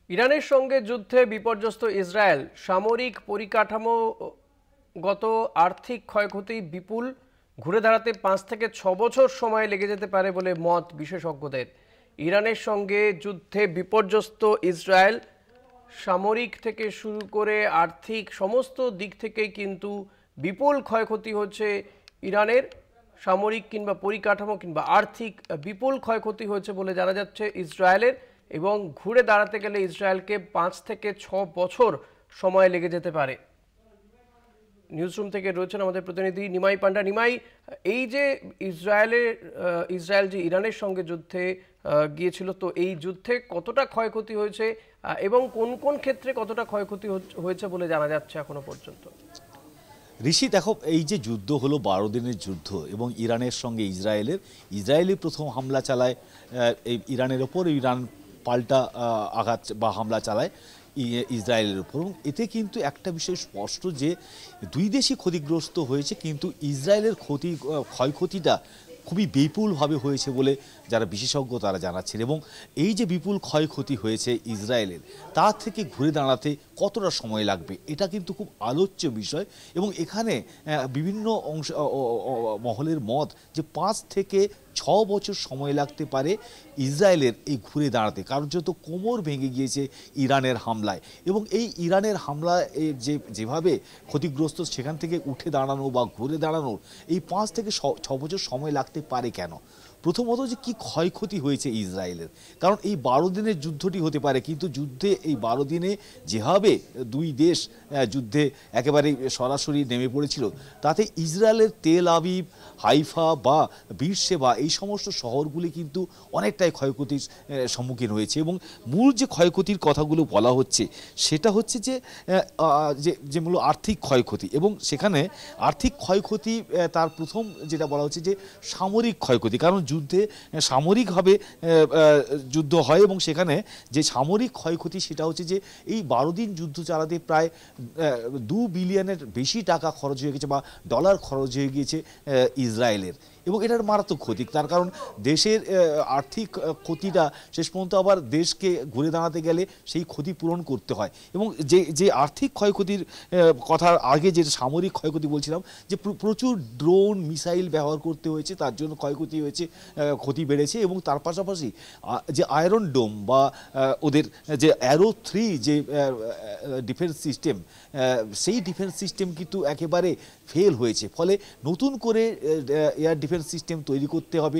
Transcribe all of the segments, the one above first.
ইরানের সঙ্গে যুদ্ধে বিপর্যস্ত ইসরায়েল সামরিক পরিকাঠামোগত আর্থিক ক্ষয়ক্ষতি বিপুল, ঘুরে দাঁড়াতে 5 থেকে 6 বছর সময় লেগে যেতে পারে বলে মত বিশেষজ্ঞদের। ইরানের সঙ্গে যুদ্ধে বিপর্যস্ত ইসরায়েল সামরিক থেকে শুরু করে আর্থিক সমস্ত দিক থেকেই কিন্তু বিপুল ক্ষয়ক্ষতি হচ্ছে ইরানের। সামরিক কিংবা পরিকাঠামো কিংবা আর্থিক বিপুল ক্ষয়ক্ষতি হয়েছে বলে জানা যাচ্ছে ইসরায়েলের, এবং ঘুরে দাঁড়াতে গেলে ইসরায়েলকে 5 থেকে 6 বছর সময় লেগে যেতে পারে। নিউজরুম থেকে রয়েছেন আমাদের প্রতিনিধি নিমাই পান্ডা। নিমাই, এই যে ইসরায়েল যে ইরানের সঙ্গে যুদ্ধে গিয়েছিল, তো এই যুদ্ধে কতটা ক্ষয়ক্ষতি হয়েছে এবং কোন কোন ক্ষেত্রে কতটা ক্ষয়ক্ষতি হয়েছে বলে জানা যাচ্ছে এখনো পর্যন্ত? ঋষি, দেখো, এই যে যুদ্ধ হলো 12 দিনের যুদ্ধ এবং ইরানের সঙ্গে ইসরায়েলি প্রথম হামলা চালায় এই ইরানের ওপর। ইরান পাল্টা আঘাত বা হামলা চালায় ইসরায়েলের উপর। এবং এতে কিন্তু একটা বিষয় স্পষ্ট যে দুই দেশই ক্ষতিগ্রস্ত হয়েছে, কিন্তু ইসরায়েলের ক্ষয়ক্ষতিটা খুবই বিপুলভাবে হয়েছে বলে যারা বিশেষজ্ঞ তারা জানাচ্ছেন। এবং এই যে বিপুল ক্ষয়ক্ষতি হয়েছে ইসরায়েলের, তার থেকে ঘুরে দাঁড়াতে কতটা সময় লাগবে এটা কিন্তু খুব আলোচ্য বিষয়। এবং এখানে বিভিন্ন মহলের মত যে 5 থেকে 6 বছর সময় লাগতে পারে ইসরায়েলের এই ঘুরে দাঁড়াতে, কারণ যত কোমর ভেঙে গিয়েছে ইরানের হামলায়। এবং এই ইরানের হামলায় যেভাবে ক্ষতিগ্রস্ত, সেখান থেকে উঠে দাঁড়ানো বা ঘুরে দাঁড়ানোর এই 5 থেকে 6 বছর সময় লাগতে পারে কেন? প্রথমত যে কি ক্ষয়ক্ষতি হয়েছে ইসরায়েলের, কারণ এই 12 দিনের যুদ্ধটি হতে পারে, কিন্তু যুদ্ধে এই 12 দিনে যেভাবে দুই দেশ যুদ্ধে একেবারে সরাসরি নেমে পড়েছিল, তাতে ইসরায়েলের তেল আবিব, হাইফা বা বীরশেবা এই সমস্ত শহরগুলি কিন্তু অনেকটাই ক্ষয়ক্ষতির সম্মুখীন হয়েছে। এবং মূল যে ক্ষয়ক্ষতির কথাগুলো বলা হচ্ছে সেটা হচ্ছে যে মূল আর্থিক ক্ষয়ক্ষতি। এবং সেখানে আর্থিক ক্ষয়ক্ষতি তার প্রথম যেটা বলা হচ্ছে যে সামরিক ক্ষয়ক্ষতি, কারণ যুদ্ধে সামরিকভাবে যুদ্ধ হয় এবং সেখানে যে সামরিক ক্ষয়ক্ষতি সেটা হচ্ছে যে এই 12 দিন যুদ্ধ চালাতে প্রায় 2 বিলিয়নের বেশি টাকা খরচ হয়ে গেছে বা ডলার খরচ হয়ে গিয়েছে ইসরায়েলের। এবং এটার মারাত্মক ক্ষতি, তার কারণ দেশের আর্থিক ক্ষতিটা শেষ পর্যন্ত আবার দেশকে ঘুরে দাঁড়াতে গেলে সেই ক্ষতি পূরণ করতে হয়। এবং যে আর্থিক ক্ষয়ক্ষতির কথার আগে যে সামরিক ক্ষয়ক্ষতি বলছিলাম, যে প্রচুর ড্রোন মিসাইল ব্যবহার করতে হয়েছে, তার জন্য ক্ষয়ক্ষতি হয়েছে, ক্ষতি বেড়েছে। এবং তার পাশাপাশি যে আয়রন ডোম বা ওদের যে অ্যারো 3 যে ডিফেন্স সিস্টেম, সেই ডিফেন্স সিস্টেম কিন্তু একেবারে ফেল হয়েছে। ফলে নতুন করে এয়ার ডিফেন্স সিস্টেম তৈরি করতে হবে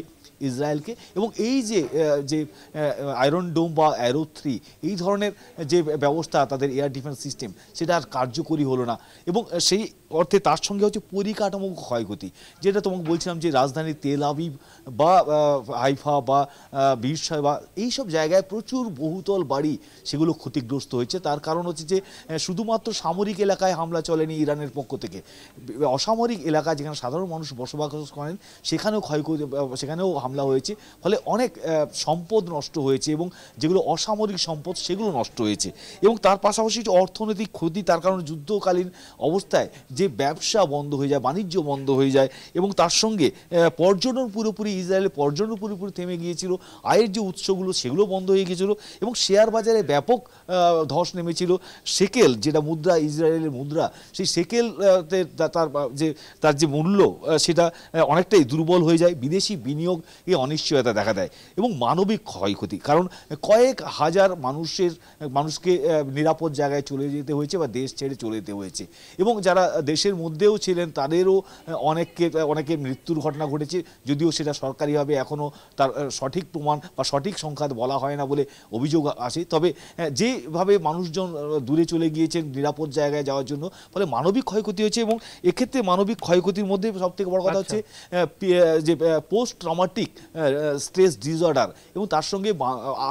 ইসরায়েলকে। এবং এই যে আয়রন ডোম বা অ্যারো 3 এই ধরনের যে ব্যবস্থা তাদের এয়ার ডিফেন্স সিস্টেম, সেটা আর কার্যকরী হলো না। এবং সেই অর্থে তার সঙ্গে হচ্ছে পরিকাঠামো ক্ষয়ক্ষতি, যেটা তোমাকে বলছিলাম যে রাজধানী তেল আবিব বা হাইফা বা বীরশেবা এইসব জায়গায় প্রচুর বহুতল বাড়ি সেগুলো ক্ষতিগ্রস্ত হয়েছে। তার কারণ হচ্ছে যে শুধুমাত্র সামরিক এলাকায় হামলা চলেনি ইরানের পক্ষ থেকে, অসামরিক এলাকা যেখানে সাধারণ মানুষ বসবাস করেন সেখানেও সেখানেও হামলা হয়েছে। ফলে অনেক সম্পদ নষ্ট হয়েছে এবং যেগুলো অসামরিক সম্পদ সেগুলো নষ্ট হয়েছে। এবং তার পাশাপাশি অর্থনৈতিক ক্ষতি, তার কারণে যুদ্ধকালীন অবস্থায় যে ব্যবসা বন্ধ হয়ে যায়, বাণিজ্য বন্ধ হয়ে যায়। এবং তার সঙ্গে পর্যটন পুরোপুরি, ইসরায়েলের পর্যটন পুরোপুরি থেমে গিয়েছিল, আয়ের যে উৎসগুলো সেগুলো বন্ধ হয়ে গিয়েছিল। এবং শেয়ার বাজারে ব্যাপক ধস নেমেছিল। সেকেল যেটা মুদ্রা, ইসরায়েলের মুদ্রা, সেই সেকেল তার যে মূল্য সেটা অনেকটাই দুর্বল হয়ে যায়। বিদেশি বিনিয়োগ অনিশ্চয়তা দেখা দেয়। এবং মানবিক ক্ষয়ক্ষতি, কারণ কয়েক হাজার মানুষকে নিরাপদ জায়গায় চলে যেতে হয়েছে বা দেশ ছেড়ে চলে যেতে হয়েছে। এবং যারা দেশের মধ্যেও ছিলেন তাদেরও অনেকের মৃত্যুর ঘটনা ঘটেছে, যদিও সেটা সরকারিভাবে এখনও তার সঠিক প্রমাণ বা সঠিক সংখ্যা বলা হয় না বলে অভিযোগ আসে। তবে যেভাবে মানুষজন দূরে চলে গিয়েছেন নিরাপদ জায়গায় যাওয়ার জন্য, ফলে মানবিক ক্ষয়ক্ষতি হয়েছে। এবং এক্ষেত্রে মানবিক ক্ষয়ক্ষতির মধ্যে সবথেকে বড় কথা হচ্ছে যে পোস্ট ট্রমাটিক স্ট্রেস ডিসঅর্ডার, এবং তার সঙ্গে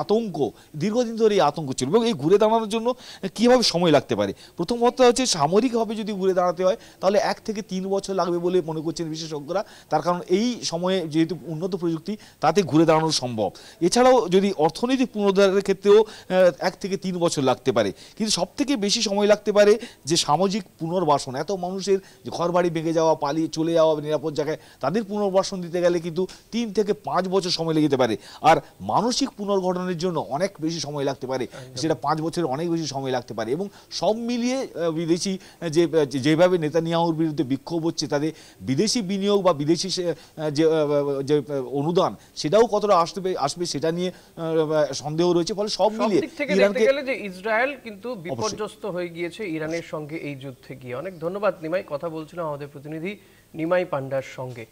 আতঙ্ক, দীর্ঘদিন ধরে এই আতঙ্ক ছিল। এবং এই ঘুরে দাঁড়ানোর জন্য কীভাবে সময় লাগতে পারে, প্রথম কথা হচ্ছে সামরিকভাবে যদি ঘুরে দাঁড়াতে হয় হয় তাহলে 1 থেকে 3 বছর লাগবে বলে মনে করছেন বিশেষজ্ঞরা। তার কারণ এই সময়ে যেহেতু উন্নত প্রযুক্তি, তাতে ঘুরে দাঁড়ানো সম্ভব। এছাড়াও যদি অর্থনৈতিক পুনরুদ্ধারের ক্ষেত্রেও 1 থেকে 3 বছর লাগতে পারে। কিন্তু সবথেকে বেশি সময় লাগতে পারে যে সামাজিক পুনর্বাসন, এত মানুষের যে ঘর বাড়ি ভেঙে যাওয়া, পালিয়ে চলে যাওয়া নিরাপদ জায়গায়, তাদের পুনর্বাসন দিতে গেলে কিন্তু 3 থেকে 5 বছর সময় লেগে যেতে পারে। আর মানসিক পুনর্গঠনের জন্য অনেক বেশি সময় লাগতে পারে, সেটা 5 বছরের অনেক বেশি সময় লাগতে পারে। এবং সব মিলিয়ে বিদেশি যেভাবে নেতানিয়াহুর বিরুদ্ধে বিক্ষোভ হচ্ছে, তাদের বিদেশি বিনিয়োগ বা বিদেশি যে অনুদান, সেটাও কতটা আসবে সেটা নিয়ে সন্দেহ রয়েছে। ফলে সব মিলিয়ে দিক থেকে দেখতে গেলে যে ইসরায়েল কিন্তু বিপর্যস্ত হয়ে গিয়েছে ইরানের সঙ্গে এই যুদ্ধে গিয়ে। অনেক ধন্যবাদ নিমাই, কথা বলছিলাম আমাদের প্রতিনিধি নিমাই পান্ডার সঙ্গে।